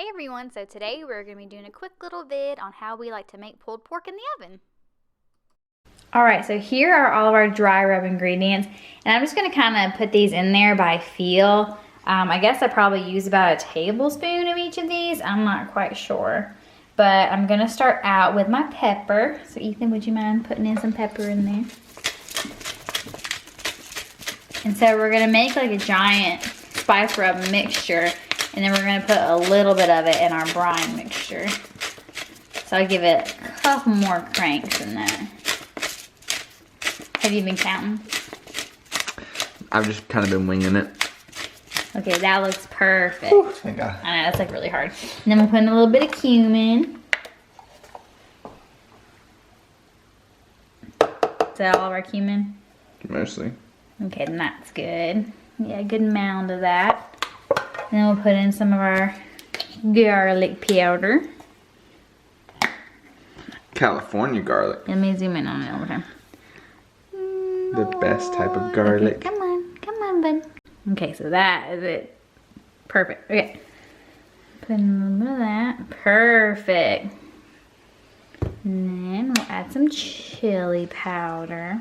Hey everyone, so today we're going to be doing a quick little vid on how we like to make pulled pork in the oven. Alright, so here are all of our dry rub ingredients, and I'm just going to kind of put these in there by feel. I guess I probably use about a tablespoon of each of these, I'm not quite sure. But I'm going to start out with my pepper. So Ethan, would you mind putting in some pepper in there? And so we're going to make like a giant spice rub mixture. And then we're going to put a little bit of it in our brine mixture. So I'll give it a couple more cranks than that. Have you been counting? I've just kind of been winging it. Okay, that looks perfect. Ooh, thank God. I know, that's like really hard. And then we'll put in a little bit of cumin. Is that all of our cumin? Mostly. Okay, then that's good. Yeah, a good amount of that. Then we'll put in some of our garlic powder. California garlic. Let me zoom in on it over here. The best type of garlic. Okay, come on, bud. Okay, so that is it. Perfect. Okay. Put in a little bit of that. Perfect. And then we'll add some chili powder.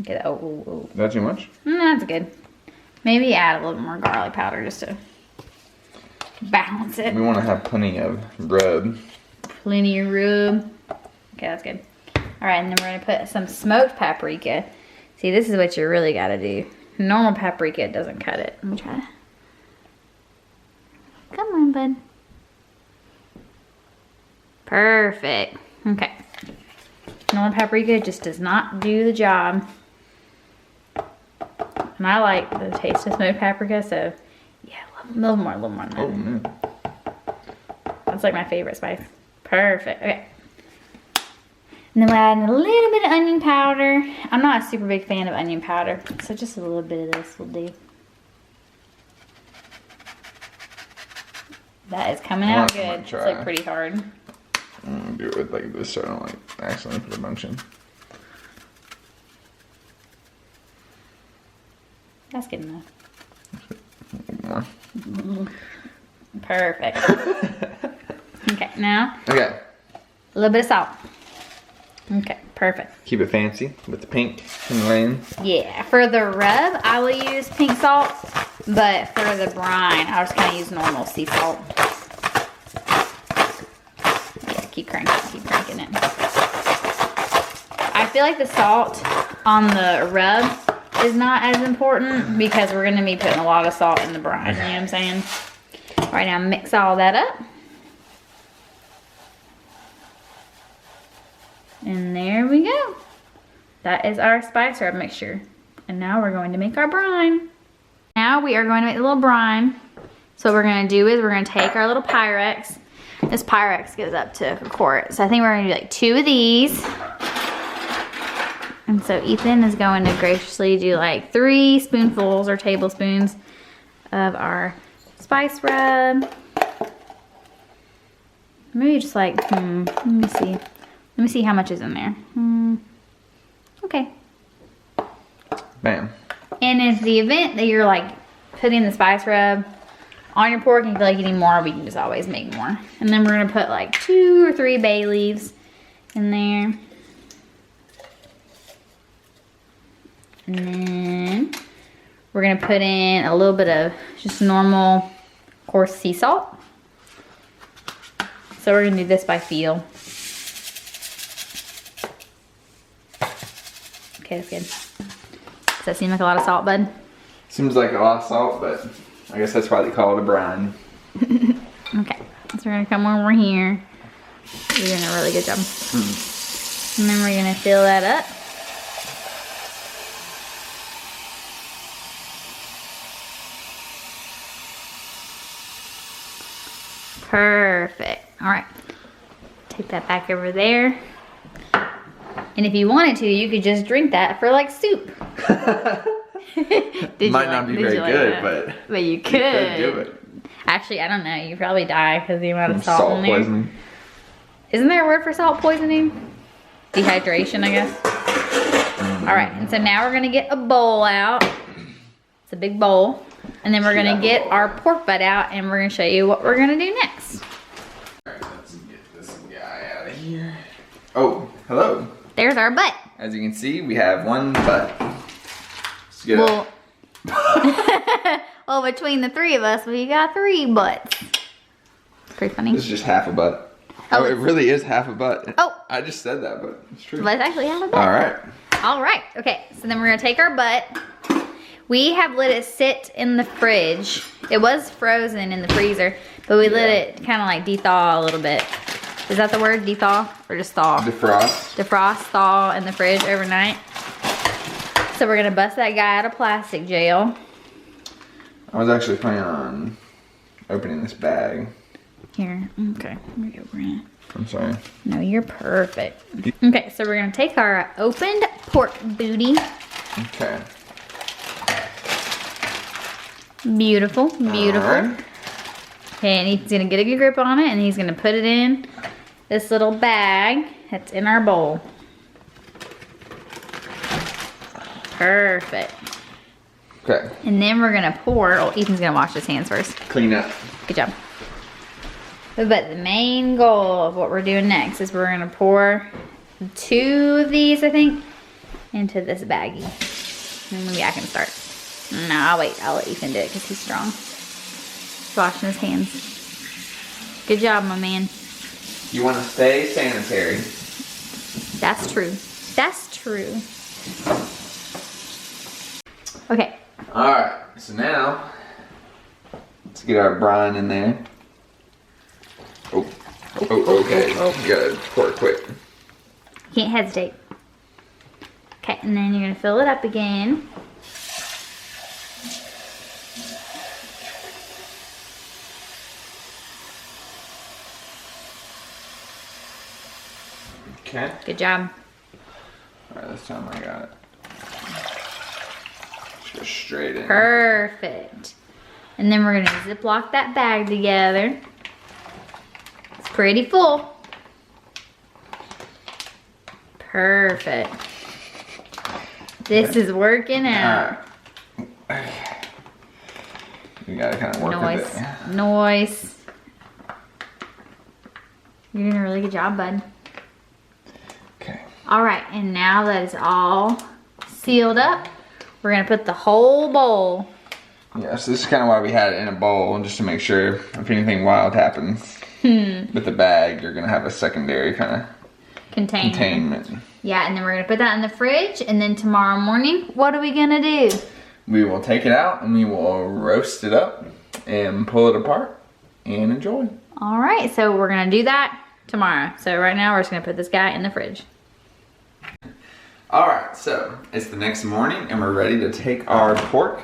Okay, oh. Is that too much? That's good. Maybe add a little more garlic powder just to balance it. We want to have plenty of rub. Plenty of rub. Okay, that's good. Alright, and then we're going to put some smoked paprika. See, this is what you really got to do. Normal paprika doesn't cut it. Let me try to. Come on, bud. Perfect. Okay. Normal paprika just does not do the job. And I like the taste of smoked paprika, so yeah, a little more than that. Oh, man. That's like my favorite spice. Perfect. Okay. And then we'll add in a little bit of onion powder. I'm not a super big fan of onion powder, so just a little bit of this will do. That is coming out good. It's like pretty hard. I'm gonna do it with like this so I don't like accidentally put a bunch in. That's good enough. More. Perfect. Okay, now Okay. a little bit of salt. Okay, perfect. Keep it fancy with the pink and the lane. Yeah, for the rub, I will use pink salt, but for the brine, I'll just kind of use normal sea salt. Yeah, keep cranking it. I feel like the salt on the rub is not as important because we're going to be putting a lot of salt in the brine, you know what I'm saying? All right, now mix all that up. And there we go. That is our spice rub mixture. And now we're going to make our brine. Now we are going to make a little brine. So what we're going to do is we're going to take our little Pyrex. This Pyrex goes up to a quart. So I think we're going to do like 2 of these. And so Ethan is going to graciously do like 3 spoonfuls or tablespoons of our spice rub. Maybe just like, let me see. Let me see how much is in there. Okay. Bam. And in the event that you're like putting the spice rub on your pork and you feel like you need more, we can just always make more. And then we're gonna put like 2 or 3 bay leaves in there. And then we're gonna put in a little bit of just normal coarse sea salt. So we're gonna do this by feel. Okay, that's good. Does that seem like a lot of salt, bud? Seems like a lot of salt, but I guess that's why they call it a brine. Okay, so we're gonna come over here. You're doing a really good job. And then we're gonna fill that up. Perfect. All right, take that back over there. And if you wanted to, you could just drink that for like soup. Might not be very good, but you could. do it. Actually, I don't know. You probably die because the amount of salt in there. Poisoning. Isn't there a word for salt poisoning? Dehydration, I guess. All right, and so now we're gonna get a bowl out. It's a big bowl. And then we're gonna get our pork butt out and we're gonna show you what we're gonna do next. Alright, let's get this guy out of here. Oh, hello. There's our butt. As you can see, we have one butt. Let's get Well, well, between the three of us, we got 3 butts. It's pretty funny. This is just half a butt. Oh, Oh, it really is half a butt. Oh. I just said that, but it's true. Let's actually have a butt. Alright. All right, okay, so then we're gonna take our butt. We have let it sit in the fridge. It was frozen in the freezer, but we let it kind of like de-thaw a little bit. Is that the word, de-thaw, or just thaw? Defrost. Defrost, thaw in the fridge overnight. So we're gonna bust that guy out of plastic jail. I was actually planning on opening this bag. Here, okay, here we go, Brent. I'm sorry. No, you're perfect. Okay, so we're gonna take our opened pork booty. Okay. Beautiful, beautiful. Alright. Okay, and he's gonna get a good grip on it and he's gonna put it in this little bag that's in our bowl. Perfect. Okay. And then we're gonna pour, oh, Ethan's gonna wash his hands first. Clean up. Good job. But the main goal of what we're doing next is we're gonna pour 2 of these, I think, into this baggie. And maybe I can start. No, I'll wait. I'll let Ethan do it because he's strong. He's washing his hands. Good job, my man. You want to stay sanitary. That's true. That's true. Okay. Alright, so now, let's get our brine in there. Oh, okay. You gotta pour it quick. Can't hesitate. Okay, and then you're gonna fill it up again. Okay. Good job. Alright, this time I got it. Just go straight in. Perfect. And then we're gonna Ziploc that bag together. It's pretty full. Perfect. This is working out. Alright. You gotta kind of work with it. Noise. You're doing a really good job, bud. Okay. All right, and now that it's all sealed up, we're gonna put the whole bowl. Yeah, so this is kind of why we had it in a bowl, just to make sure if anything wild happens with the bag, you're gonna have a secondary kind of containment. Yeah, and then we're gonna put that in the fridge, and then tomorrow morning, what are we gonna do? We will take it out and we will roast it up and pull it apart and enjoy. All right, so we're gonna do that tomorrow. So right now, we're just gonna put this guy in the fridge. All right, so it's the next morning and we're ready to take our pork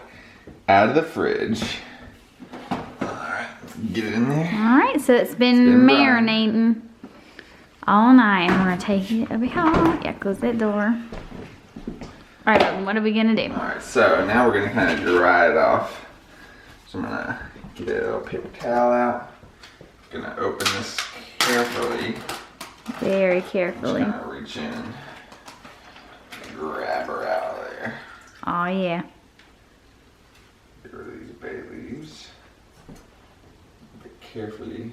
out of the fridge. All right, get it in there. All right, so it's been marinating all night, and we're gonna take it over here. Yeah, close that door. All right, what are we gonna do? All right, so now we're gonna kind of dry it off. So I'm gonna get a little paper towel out. Gonna open this carefully. Very carefully. Just gonna reach in and grab her out of there. Oh yeah. Get rid of these bay leaves. Carefully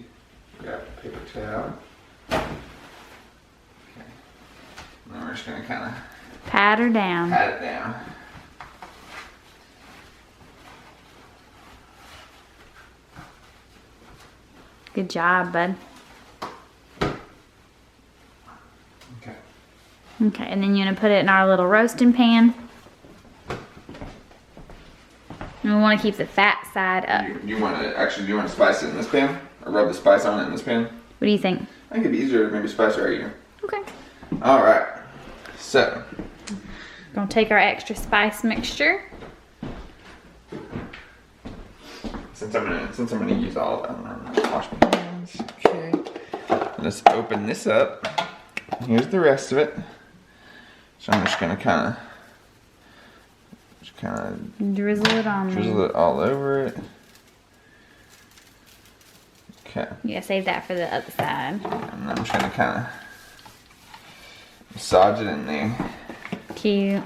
grab the paper towel. Okay. And then we're just gonna kind of Pat her down. pat it down. Good job, bud. Okay. Okay, and then you're gonna put it in our little roasting pan. And we wanna keep the fat side up. Do you want to spice it in this pan? Or rub the spice on it in this pan? What do you think? I think it'd be easier to maybe spice it right here. Okay. Alright. So. Gonna take our extra spice mixture. Since I'm gonna use all of them, I'm gonna wash my hands. Okay. Let's open this up. Here's the rest of it. So I'm just gonna kind of Drizzle it on drizzle there. it all over it. Okay. Yeah, save that for the other side. And I'm just gonna kind of massage it in there. Cute.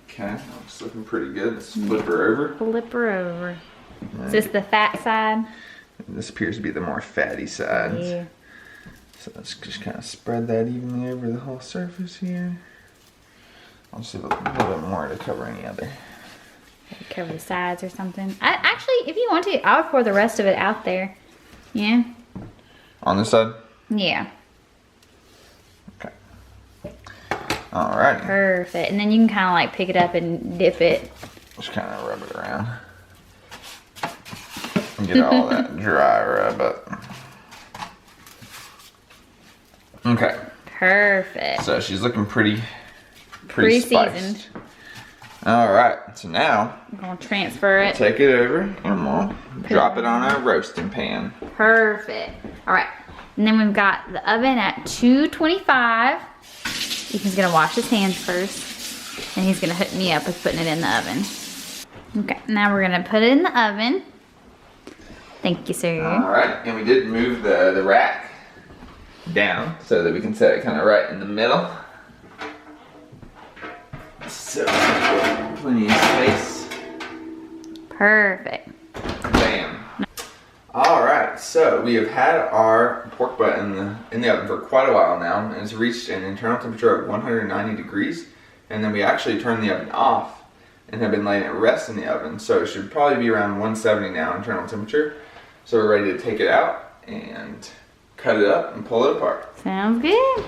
Okay. I'll looking pretty good. Let's flip her over. Flip her over. Is this the fat side? This appears to be the more fatty side. Yeah. So let's just kind of spread that evenly over the whole surface here. I'll just leave a little bit more to cover any other. Cover the sides or something. Actually, if you want to, I would pour the rest of it out there. Yeah. On this side? Yeah. Okay. Alright. Perfect. And then you can kind of like pick it up and dip it. Just kind of rub it around. And get all that dry rub up. Okay. Perfect. So she's looking pretty Pre-seasoned. spiced. Alright, so now I'm going to transfer it. take it over and we'll drop it on our roasting pan. Perfect. Alright. And then we've got the oven at 225. Ethan's going to wash his hands first. And he's going to hook me up with putting it in the oven. Okay, now we're going to put it in the oven. Thank you, sir. Alright, and we did move the rack down so that we can set it kind of right in the middle. So, plenty of space. Perfect. Bam. Alright, so we have had our pork butt in the oven for quite a while now, and it's reached an internal temperature of 190 degrees, and then we actually turned the oven off and have been letting it rest in the oven, so it should probably be around 170 now internal temperature. So we're ready to take it out and cut it up and pull it apart. Sounds good.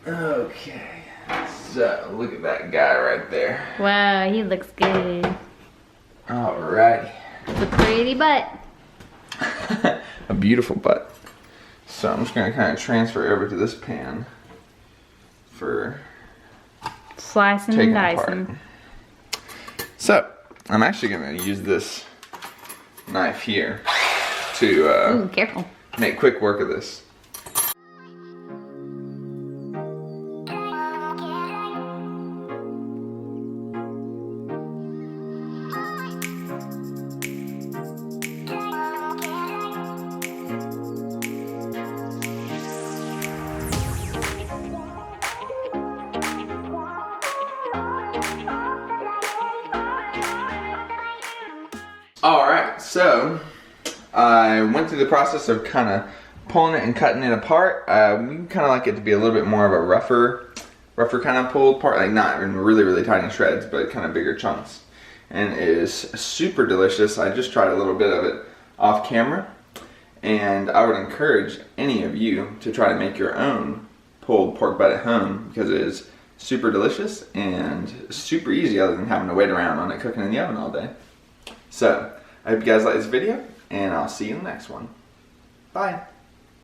Okay, so look at that guy right there. Wow, he looks good. Alrighty. It's a pretty butt. A beautiful butt. So I'm just gonna kind of transfer over to this pan for Slicing taking and it apart. dicing. So I'm actually gonna use this knife here to Ooh, careful. make quick work of this. Alright, so I went through the process of kind of pulling it and cutting it apart. We kind of like it to be a little bit more of a rougher kind of pulled part, like not in really tiny shreds, but kind of bigger chunks. And it is super delicious. I just tried a little bit of it off camera, and I would encourage any of you to try to make your own pulled pork butt at home, because it is super delicious and super easy other than having to wait around on it cooking in the oven all day. So, I hope you guys like this video, and I'll see you in the next one. Bye.